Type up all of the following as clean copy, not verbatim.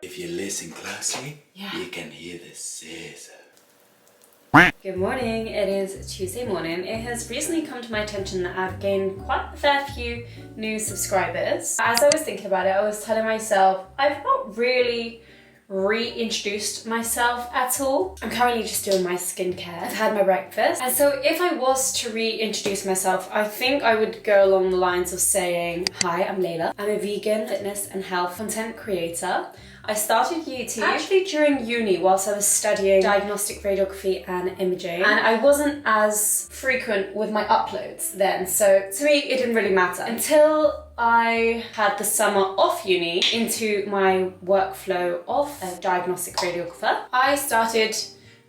If you listen closely, you can hear the scissor. Good morning, it is Tuesday morning. It has recently come to my attention that I've gained quite a fair few new subscribers. As I was thinking about it, I was telling myself, I've not really reintroduced myself at all. I'm currently just doing my skincare. I've had my breakfast. And so if I was to reintroduce myself, I think I would go along the lines of saying, hi, I'm Leila. I'm a vegan, fitness and health content creator. I started YouTube actually during uni whilst I was studying diagnostic radiography and imaging, and I wasn't as frequent with my uploads then, so to me it didn't really matter until I had the summer off uni into my workflow of a diagnostic radiographer. I started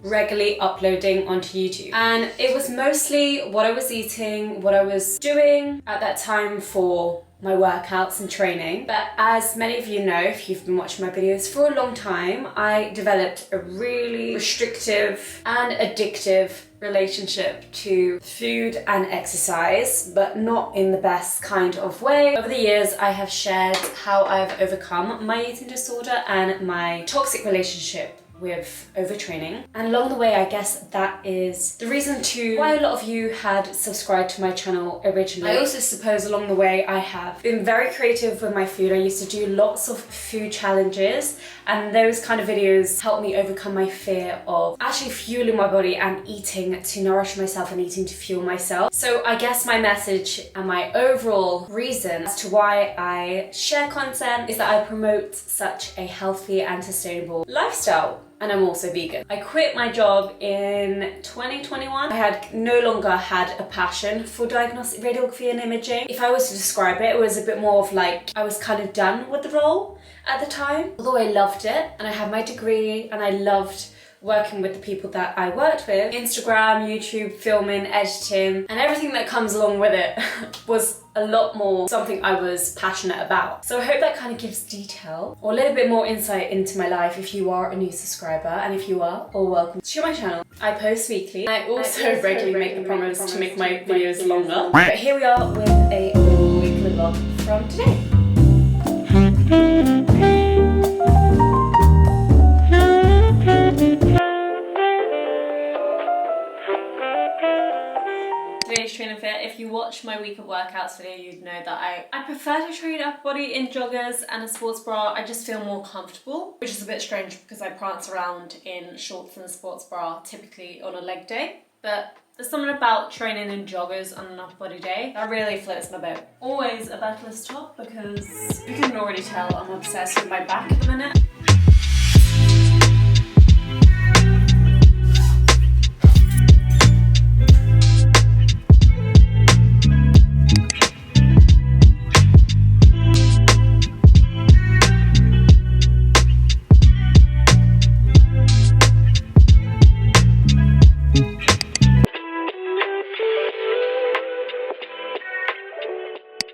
regularly uploading onto YouTube, and it was mostly what I was eating, what I was doing at that time for my workouts and training. But as many of you know, if you've been watching my videos for a long time, I developed a really restrictive and addictive relationship to food and exercise, but not in the best kind of way. Over the years, I have shared how I've overcome my eating disorder and my toxic relationship with overtraining, and along the way I guess that is the reason to why a lot of you had subscribed to my channel originally. I also suppose along the way I have been very creative with my food. I used to do lots of food challenges, and those kind of videos helped me overcome my fear of actually fueling my body and eating to nourish myself and eating to fuel myself. So I guess my message and my overall reason as to why I share content is that I promote such a healthy and sustainable lifestyle. And I'm also vegan. I quit my job in 2021. I had no longer had a passion for diagnostic radiography and imaging. If I was to describe it, it was a bit more of like I was kind of done with the role at the time. Although I loved it and I had my degree and I loved working with the people that I worked with. Instagram, YouTube, filming, editing, and everything that comes along with it was a lot more something I was passionate about. So I hope that kind of gives detail or a little bit more insight into my life if you are a new subscriber, and if you are, all welcome to my channel. I post weekly. I also regularly make the promise to make my videos longer. But here we are with a weekly vlog from today. Today's train and fit. If you watch my week of workouts video, you'd know that I prefer to train upper body in joggers and a sports bra. I just feel more comfortable, which is a bit strange because I prance around in shorts and a sports bra typically on a leg day. But there's something about training in joggers on an upper body day that really floats my boat. Always a backless top because you can already tell I'm obsessed with my back at the minute.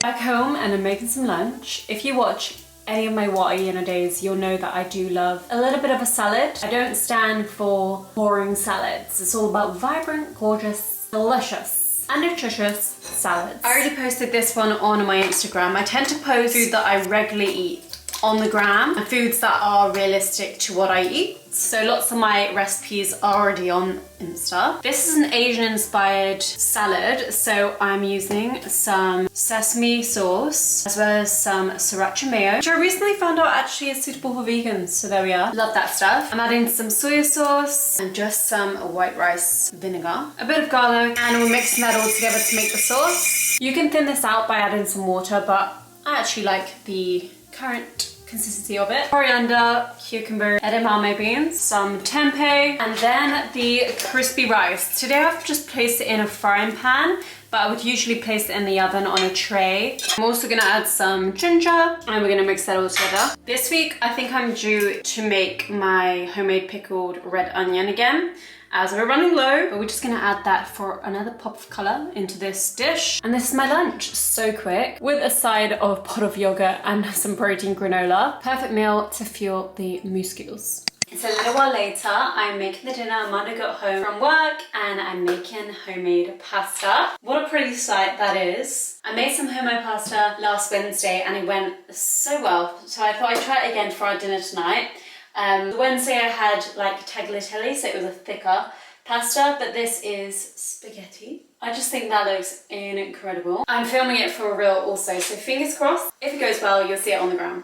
Back home and I'm making some lunch. If you watch any of my what I eat in a days, you'll know that I do love a little bit of a salad. I don't stand for boring salads. It's all about vibrant, gorgeous, delicious and nutritious salads. I already posted this one on my Instagram. I tend to post food that I regularly eat on the gram and foods that are realistic to what I eat. So lots of my recipes are already on Insta. This is an Asian inspired salad, so I'm using some sesame sauce as well as some sriracha mayo, which I recently found out actually is suitable for vegans, so there we are. Love that stuff. I'm adding some soy sauce and just some white rice vinegar, a bit of garlic, and we're mixing that all together to make the sauce. You can thin this out by adding some water, but I actually like the current consistency of it. Coriander, cucumber, edamame beans, some tempeh, and then the crispy rice. Today I've just placed it in a frying pan, but I would usually place it in the oven on a tray. I'm also gonna add some ginger, and we're gonna mix that all together. This week I think I'm due to make my homemade pickled red onion again. As we're running low, but we're just gonna add that for another pop of color into this dish. And this is my lunch, so quick, with a side of pot of yogurt and some protein granola. Perfect meal to fuel the muscles. It's a little while later, I'm making the dinner. Amanda got home from work and I'm making homemade pasta. What a pretty sight that is. I made some homemade pasta last Wednesday and it went so well. So I thought I'd try it again for our dinner tonight. The Wednesday I had like tagliatelle, so it was a thicker pasta, but this is spaghetti. I just think that looks incredible. I'm filming it for real also, so fingers crossed. If it goes well, you'll see it on the gram.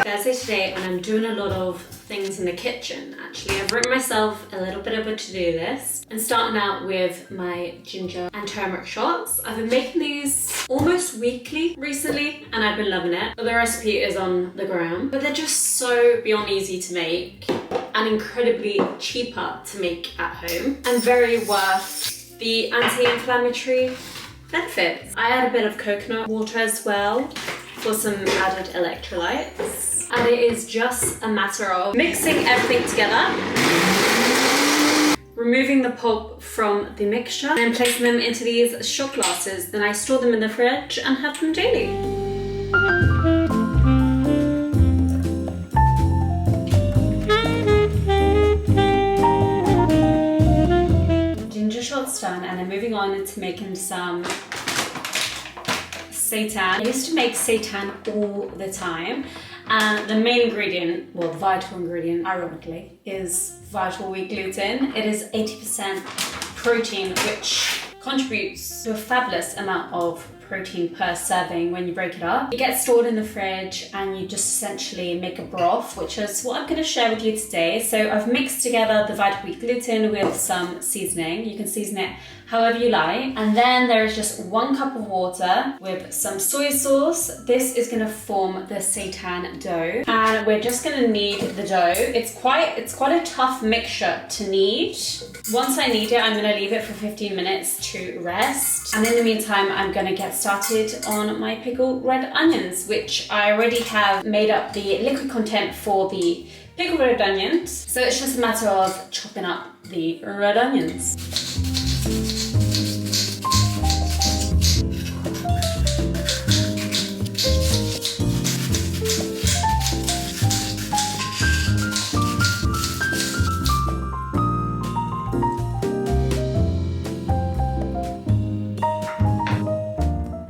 Thursday today and I'm doing a lot of things in the kitchen actually. I've written myself a little bit of a to-do list and starting out with my ginger and turmeric shots. I've been making these almost weekly recently and I've been loving it. The recipe is on the gram, but they're just so beyond easy to make and incredibly cheaper to make at home and very worth the anti-inflammatory benefits. I add a bit of coconut water as well for some added electrolytes. And it is just a matter of mixing everything together, removing the pulp from the mixture, and then placing them into these shot glasses. Then I store them in the fridge and have them daily. Ginger shots done, and I'm moving on to making some seitan. I used to make seitan all the time, and the main ingredient, well, the vital ingredient, ironically, is vital wheat gluten. It is 80% protein, which contributes to a fabulous amount of protein per serving when you break it up. It gets stored in the fridge and you just essentially make a broth, which is what I'm going to share with you today. So I've mixed together the vital wheat gluten with some seasoning. You can season it however you like. And then there is just 1 cup of water with some soy sauce. This is going to form the seitan dough. And we're just going to knead the dough. It's quite a tough mixture to knead. Once I knead it, I'm going to leave it for 15 minutes to rest. And in the meantime, I'm going to get started on my pickled red onions, which I already have made up the liquid content for the pickled red onions. So it's just a matter of chopping up the red onions.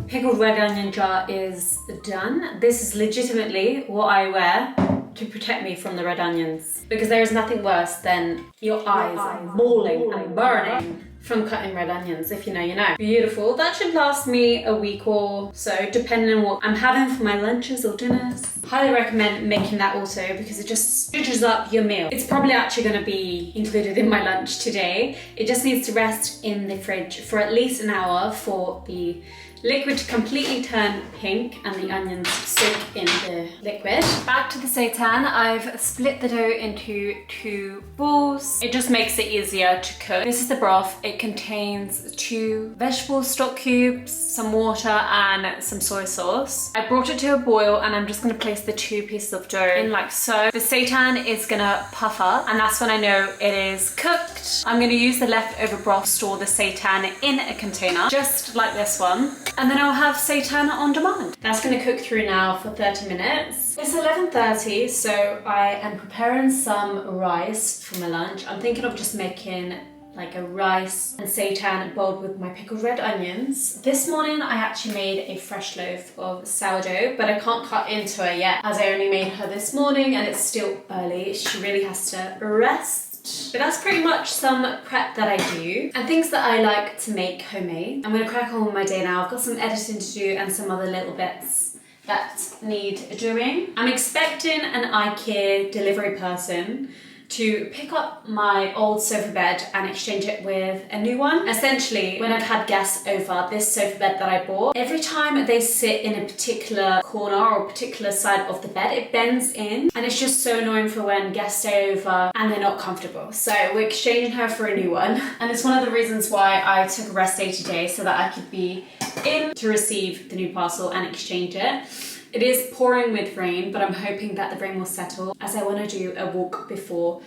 Pickled red onion jar is done. This is legitimately what I wear to protect me from the red onions, because there is nothing worse than your eyes bawling and burning from cutting red onions. If you know, you know. Beautiful. That should last me a week or so, depending on what I'm having for my lunches or dinners. Highly recommend making that also because it just stitches up your meal. It's probably actually going to be included in my lunch today. It just needs to rest in the fridge for at least an hour for the liquid to completely turn pink and the onions soak in the liquid. Back to the seitan, I've split the dough into 2 balls. It just makes it easier to cook. This is the broth. It contains 2 vegetable stock cubes, some water and some soy sauce. I brought it to a boil and I'm just going to place the 2 pieces of dough in like so. The seitan is going to puff up and that's when I know it is cooked. I'm going to use the leftover broth to store the seitan in a container, just like this one. And then I'll have seitan on demand. That's going to cook through now for 30 minutes. It's 11:30, so I am preparing some rice for my lunch. I'm thinking of just making like a rice and seitan boiled with my pickled red onions. This morning I actually made a fresh loaf of sourdough, but I can't cut into her yet as I only made her this morning and it's still early. She really has to rest. But that's pretty much some prep that I do and things that I like to make homemade. I'm going to crack on with my day now. I've got some editing to do and some other little bits that need doing. I'm expecting an IKEA delivery person to pick up my old sofa bed and exchange it with a new one. Essentially, when I've had guests over, this sofa bed that I bought, every time they sit in a particular corner or particular side of the bed, it bends in, and it's just so annoying for when guests stay over and they're not comfortable. So we're exchanging her for a new one, and it's one of the reasons why I took a rest day today, so that I could be in to receive the new parcel and exchange it. It is pouring with rain, but I'm hoping that the rain will settle, as I want to do a walk before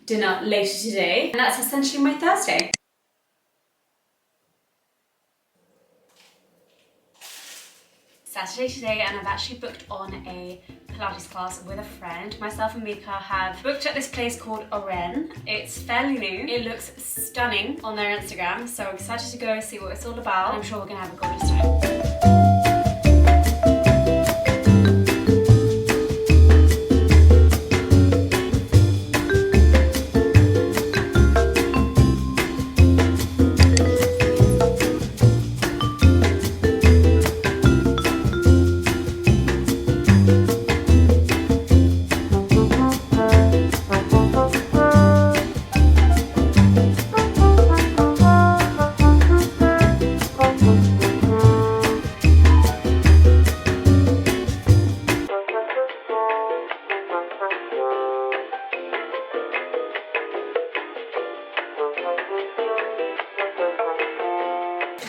dinner later today. And that's essentially my Thursday. Saturday today, and I've actually booked on a Pilates class with a friend. Myself and Mika have booked at this place called ONER. It's fairly new. It looks stunning on their Instagram, so I'm excited to go see what it's all about. And I'm sure we're gonna have a gorgeous time.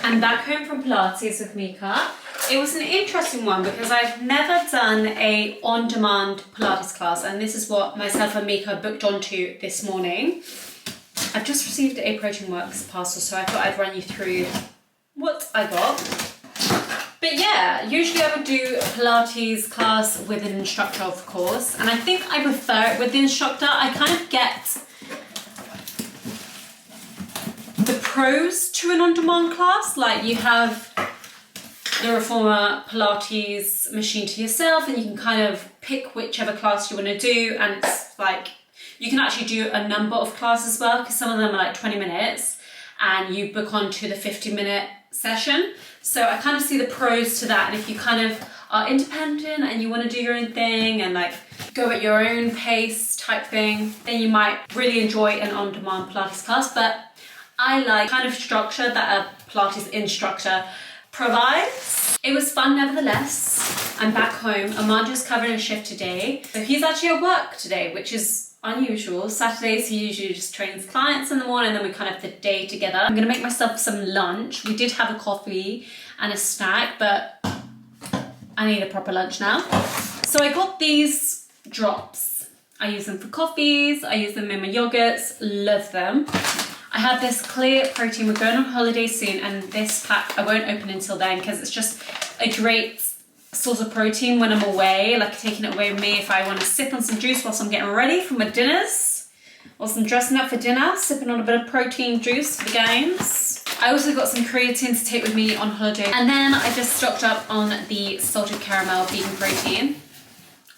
I'm back home from Pilates with Mika. It was an interesting one because I've never done a on-demand Pilates class, and this is what myself and Mika booked onto this morning. I've just received a Protein Works parcel, so I thought I'd run you through what I got. But yeah, usually I would do a Pilates class with an instructor, of course, and I think I prefer it with the instructor. I kind of get the pros to an on-demand class, like you have the Reformer Pilates machine to yourself, and you can kind of pick whichever class you want to do, and it's like you can actually do a number of classes as well, because some of them are like 20 minutes and you book onto the 50-minute session. So I kind of see the pros to that, and if you kind of are independent and you want to do your own thing and like go at your own pace type thing, then you might really enjoy an on-demand Pilates class. But I like kind of structure that a Pilates instructor provides. It was fun nevertheless. I'm back home. Amanda's covering a shift today. So he's actually at work today, which is unusual. Saturdays he usually just trains clients in the morning, and then we kind of have the day together. I'm gonna make myself some lunch. We did have a coffee and a snack, but I need a proper lunch now. So I got these drops. I use them for coffees, I use them in my yogurts, love them. I have this clear protein. We're going on holiday soon, and this pack I won't open until then because it's just a great source of protein when I'm away, like taking it away with me if I want to sip on some juice whilst I'm getting ready for my dinners, whilst I'm dressing up for dinner, sipping on a bit of protein juice for the games. I also got some creatine to take with me on holiday, and then I just stocked up on the salted caramel vegan protein.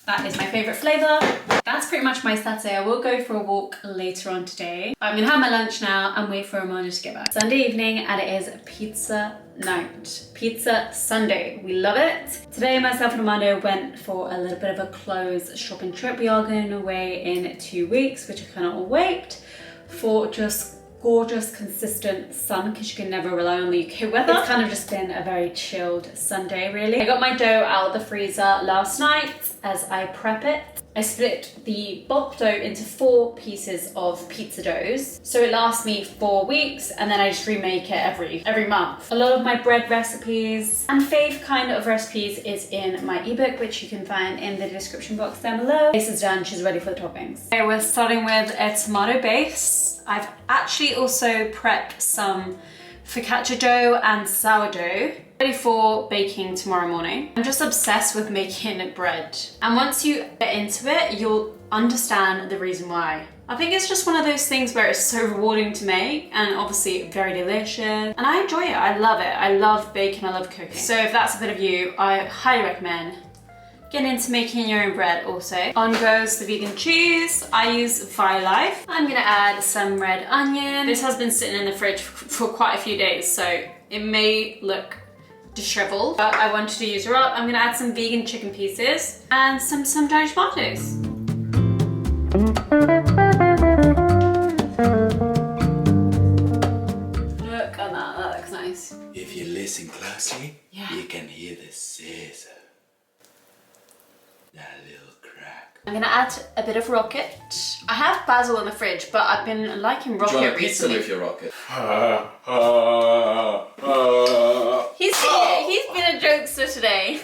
That is my favourite flavour. That's pretty much my Saturday. I will go for a walk later on today. I'm gonna have my lunch now and wait for Amanda to get back. Sunday evening, and it is pizza night. Pizza Sunday. We love it. Today, myself and Amanda went for a little bit of a clothes shopping trip. We are going away in 2 weeks, which I cannot wait for just gorgeous, consistent sun, because you can never rely on the UK weather. It's kind of just been a very chilled Sunday, really. I got my dough out of the freezer last night as I prep it. I split the bulk dough into 4 pieces of pizza doughs, so it lasts me 4 weeks, and then I just remake it every month. A lot of my bread recipes and fave kind of recipes is in my ebook, which you can find in the description box down below. Base is done, she's ready for the toppings. Okay, we're starting with a tomato base. I've actually also prepped some focaccia dough and sourdough, ready for baking tomorrow morning. I'm just obsessed with making bread, and once you get into it, you'll understand the reason why. I think it's just one of those things where it's so rewarding to make, and obviously very delicious, and I enjoy it. I love it. I love baking, I love cooking. So if that's a bit of you, I highly recommend getting into making your own bread also. On goes the vegan cheese. I use Violife. I'm gonna add some red onion. This has been sitting in the fridge for quite a few days, so it may look disheveled, but I wanted to use her up. I'm gonna add some vegan chicken pieces and some dried tomatoes. listen closely, Yeah. you can hear the scissor. That little crack. I'm gonna add a bit of rocket. I have basil in the fridge, but I've been liking rocket Do you want a pizza recently. with your rocket? He's been a jokester today.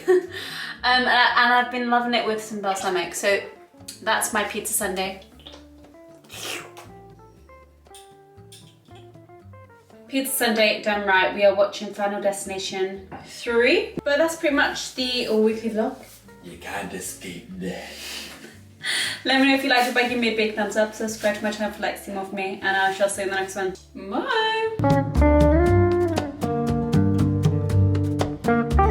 And I've been loving it with some balsamic, so that's my pizza Sunday. Pizza Sunday done right. We are watching Final Destination 3. But that's pretty much the weekly vlog. You can't escape that. Let me know if you liked it by giving me a big thumbs up, subscribe to my channel for like to see more of me, and I shall see you in the next one. Bye!